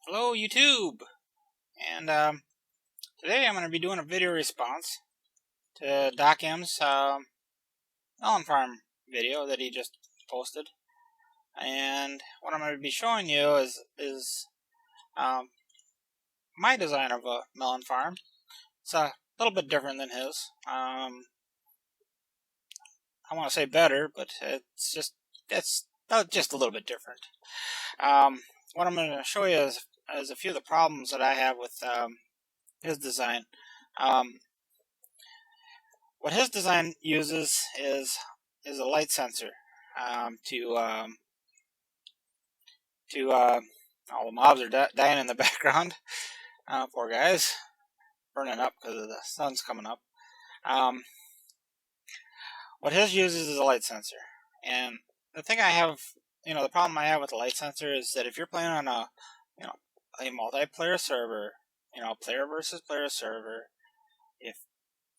Hello YouTube, and today I'm going to be doing a video response to Doc M's Melon Farm video that he just posted. And what I'm going to be showing you is my design of a melon farm. It's a little bit different than his. I want to say better, but it's just a little bit different. What I'm going to show you is a few of the problems that I have with his design. What his design uses is a light sensor all the mobs are dying in the background. Poor guys, burning up because the sun's coming up. What his uses is a light sensor, and the thing I have, the problem I have with the light sensor is that if you're playing on a multiplayer server, player versus player server, if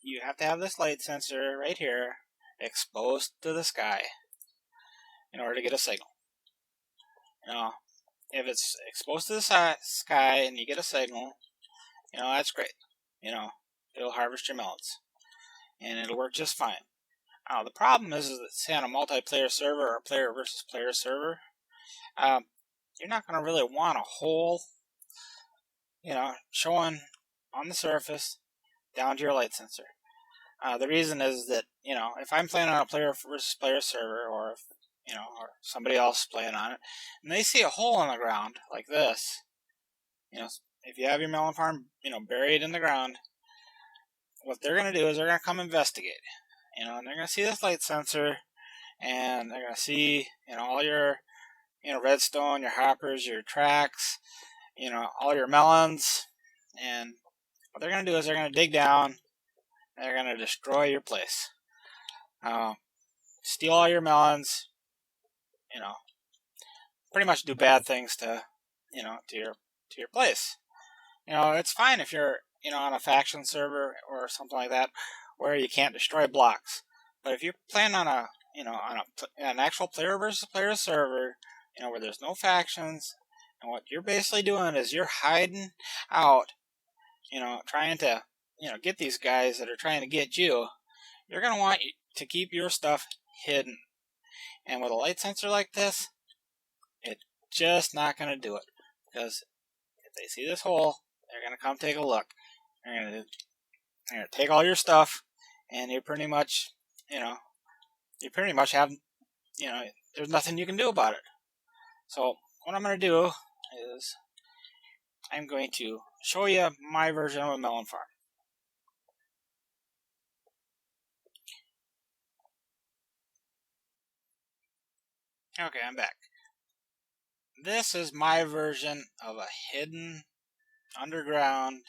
you have to have this light sensor right here exposed to the sky in order to get a signal. If it's exposed to the sky and you get a signal, that's great. It'll harvest your melons and it'll work just fine. The problem is that, say, on a multiplayer server or a player versus player server, you're not going to really want a hole, showing on the surface down to your light sensor. The reason is that, if I'm playing on a player versus player server, or or somebody else playing on it, and they see a hole in the ground like this, if you have your melon farm, buried in the ground, what they're going to do is they're going to come investigate, and they're going to see this light sensor, and they're going to see, all your, redstone, your hoppers, your tracks, all your melons, and what they're going to do is they're going to dig down, and they're going to destroy your place, steal all your melons, pretty much do bad things to your place. It's fine if you're on a faction server or something like that where you can't destroy blocks. But if you're playing on an actual player versus player server, where there's no factions, and what you're basically doing is you're hiding out, trying to get these guys that are trying to get you, you're gonna want to keep your stuff hidden. And with a light sensor like this, it's just not going to do it. Because if they see this hole, they're going to come take a look. They're going to take all your stuff, and you pretty much have, there's nothing you can do about it. So what I'm going to do is I'm going to show you my version of a melon farm. Okay, I'm back. This is my version of a hidden underground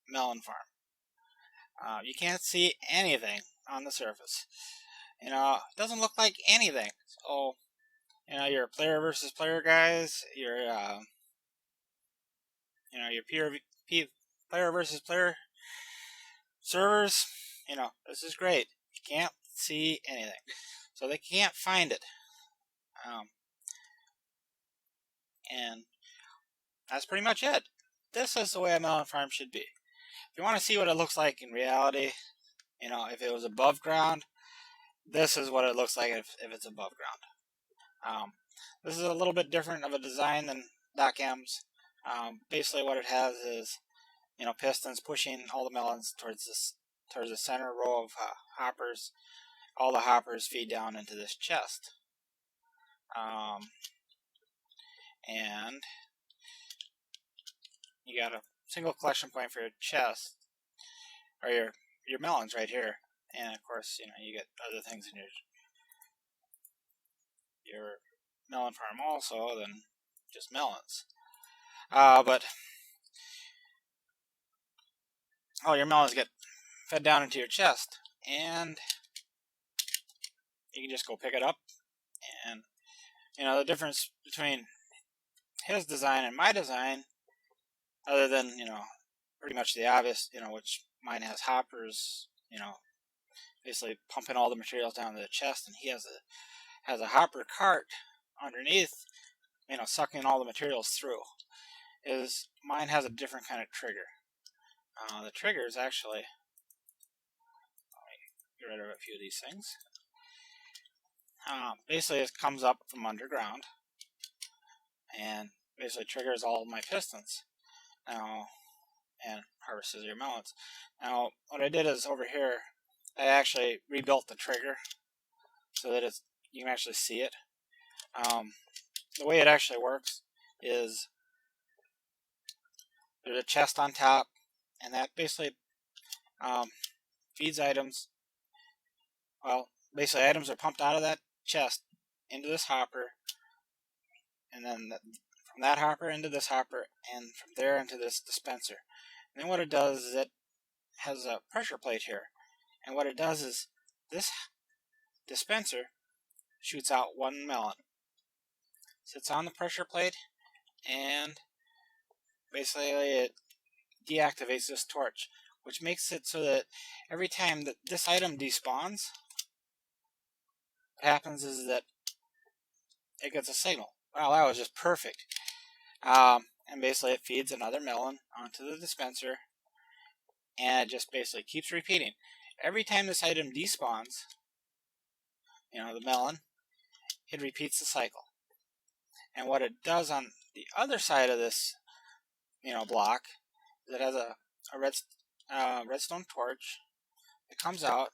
melon farm. You can't see anything on the surface. It doesn't look like anything. So, your player versus player guys, your player versus player servers, this is great. You can't see anything. So they can't find it. And that's pretty much it. This is the way a melon farm should be. If you want to see what it looks like in reality, if it was above ground, this is what it looks like if it's above ground. This is a little bit different of a design than Doc M's. Basically what it has is, pistons pushing all the melons towards the center row of hoppers. All the hoppers feed down into this chest. And you got a single collection point for your chest, or your melons right here. And of course, you get other things in your melon farm also than just melons. But all your melons get fed down into your chest, and you can just go pick it up. And the difference between his design and my design, other than pretty much the obvious, which mine has hoppers, basically pumping all the materials down to the chest, and he has a hopper cart underneath sucking all the materials through. Is mine has a different kind of trigger. The trigger is actually, let me get rid of a few of these things. Basically, it comes up from underground and basically triggers all of my pistons now and harvests your melons. Now, what I did is over here, I actually rebuilt the trigger so that you can actually see it. The way it actually works is there's a chest on top, and that basically feeds items. Well, basically items are pumped out of that chest into this hopper, and then from that hopper into this hopper, and from there into this dispenser. And then what it does is it has a pressure plate here, and what it does is this dispenser shoots out one melon. Sits on the pressure plate, and basically it deactivates this torch, which makes it so that every time that this item despawns, what happens is that it gets a signal. Wow, that was just perfect. And basically it feeds another melon onto the dispenser, and it just basically keeps repeating. Every time this item despawns, the melon, it repeats the cycle. And what it does on the other side of this, block, is it has a redstone torch that comes out,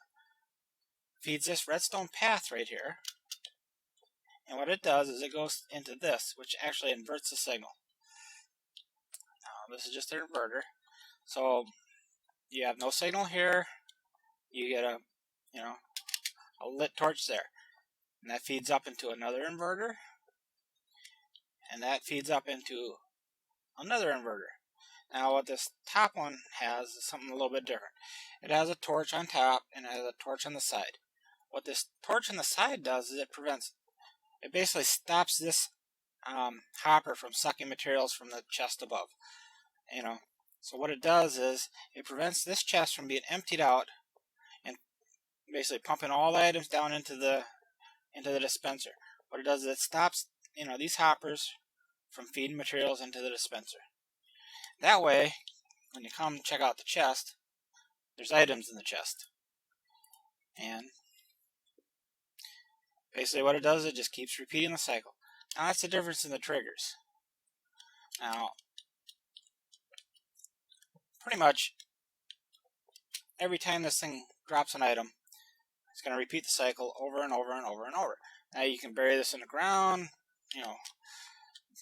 feeds this redstone path right here, and what it does is it goes into this, which actually inverts the signal. Now, this is just an inverter, so you have no signal here. You get a lit torch there, and that feeds up into another inverter, and that feeds up into another inverter. Now, what this top one has is something a little bit different. It has a torch on top and it has a torch on the side. What this torch on the side does is it basically stops this hopper from sucking materials from the chest above. So what it does is it prevents this chest from being emptied out and basically pumping all the items down into the dispenser. What it does is it stops these hoppers from feeding materials into the dispenser. That way, when you come check out the chest, there's items in the chest. And basically what it does, it just keeps repeating the cycle. Now that's the difference in the triggers. Now, pretty much every time this thing drops an item, it's going to repeat the cycle over and over and over and over. Now you can bury this in the ground,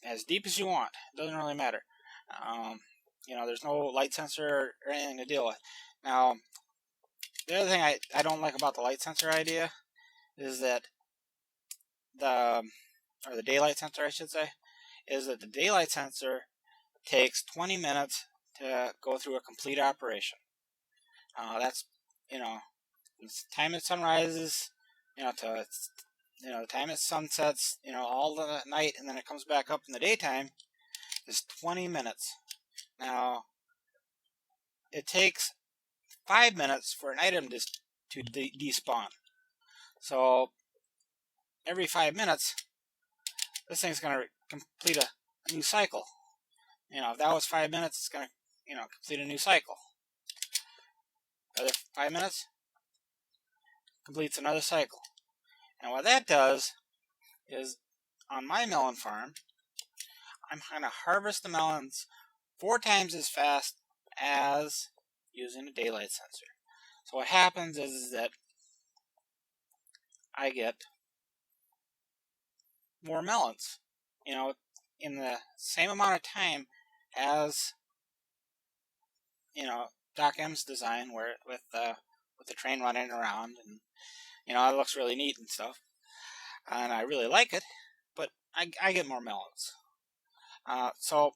as deep as you want. It doesn't really matter. There's no light sensor or anything to deal with. Now, the other thing I don't like about the light sensor idea is that the daylight sensor, I should say, is that the daylight sensor takes 20 minutes to go through a complete operation. That's, the time it sunrises, to the time it sunsets, all the night, and then it comes back up in the daytime, is 20 minutes. Now, it takes 5 minutes for an item to despawn. So, every 5 minutes, this thing's going to complete a new cycle. If that was 5 minutes, it's going to, complete a new cycle. Another 5 minutes, completes another cycle. And what that does is, on my melon farm, I'm going to harvest the melons 4 times as fast as using a daylight sensor. So what happens is that I get more melons, in the same amount of time as, Doc M's design, where with the train running around, and it looks really neat and stuff, and I really like it. But I get more melons. So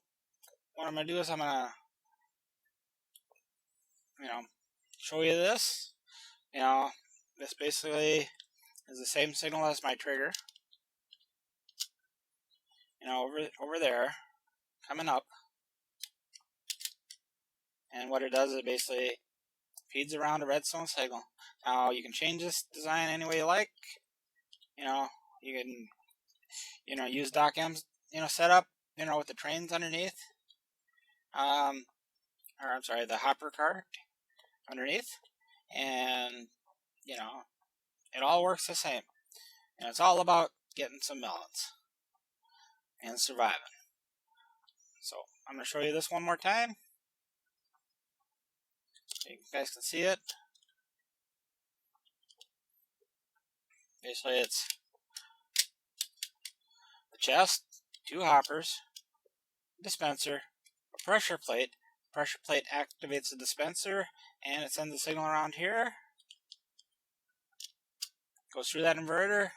what I'm gonna do is I'm gonna show you this. This basically is the same signal as my trigger. Over there, coming up. And what it does is it basically feeds around a redstone signal. Now, you can change this design any way you like. You can, use Doc M's, set up, with the trains underneath, or I'm sorry, the hopper cart underneath, and it all works the same. And it's all about getting some melons and surviving. So I'm going to show you this one more time. So you guys can see it. Basically, it's the chest, 2 hoppers, dispenser, a pressure plate. Pressure plate activates the dispenser, and it sends a signal around here. Goes through that inverter.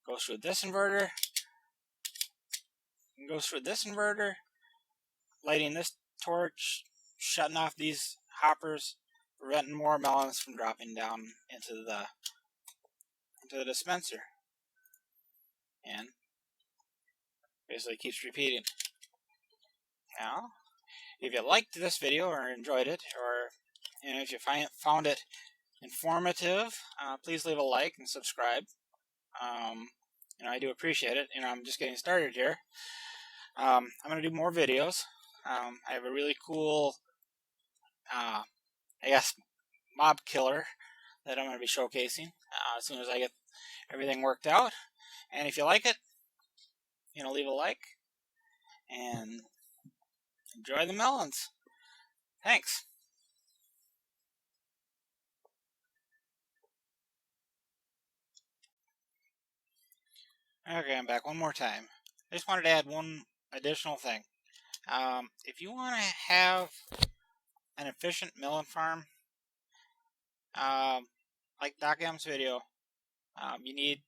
Goes through this inverter. And goes through this inverter. Lighting this torch, shutting off these hoppers, preventing more melons from dropping down into the dispenser. And basically keeps repeating. Now, if you liked this video or enjoyed it, or if you found it informative, please leave a like and subscribe. I do appreciate it. I'm just getting started here. I'm going to do more videos. I have a really cool, mob killer that I'm going to be showcasing as soon as I get everything worked out. And if you like it, leave a like and enjoy the melons. Thanks. Okay, I'm back one more time. I just wanted to add one additional thing. If you want to have an efficient melon farm, like Doc M's video, you need,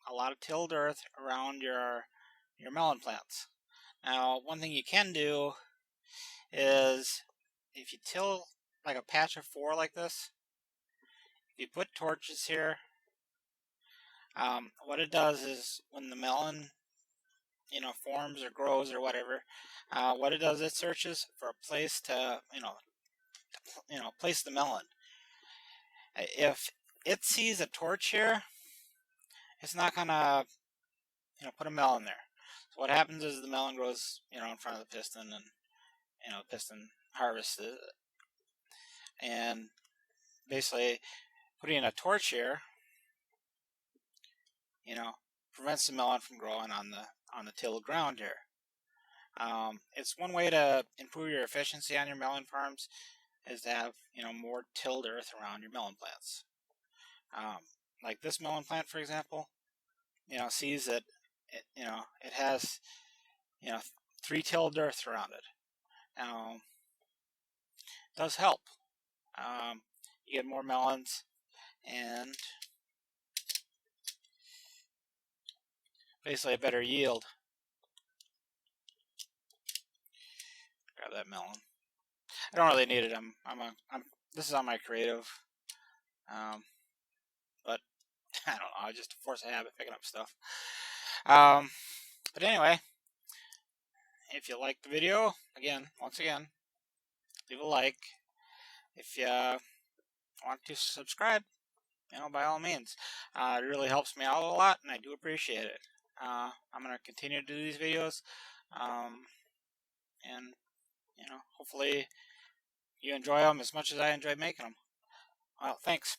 a lot of tilled earth around your melon plants. Now, one thing you can do is, if you till like a patch of 4 like this, if you put torches here, what it does is when the melon, forms or grows or whatever, what it does, it searches for a place to, place the melon. If it sees a torch here, it's not gonna, put a melon there. So what happens is the melon grows, in front of the piston, and the piston harvests it. And basically, putting a torch here, prevents the melon from growing on the tilled ground here. It's one way to improve your efficiency on your melon farms, is to have more tilled earth around your melon plants. Like this melon plant, for example, sees that it has 3 tilled earth around it. Now, it does help. You get more melons and basically a better yield. Grab that melon. I don't really need it. This is on my creative. But I don't know. I just force a habit picking up stuff. But anyway, if you like the video, once again, leave a like. If you want to subscribe, by all means. It really helps me out a lot, and I do appreciate it. I'm going to continue to do these videos, and hopefully you enjoy them as much as I enjoy making them. Well, thanks.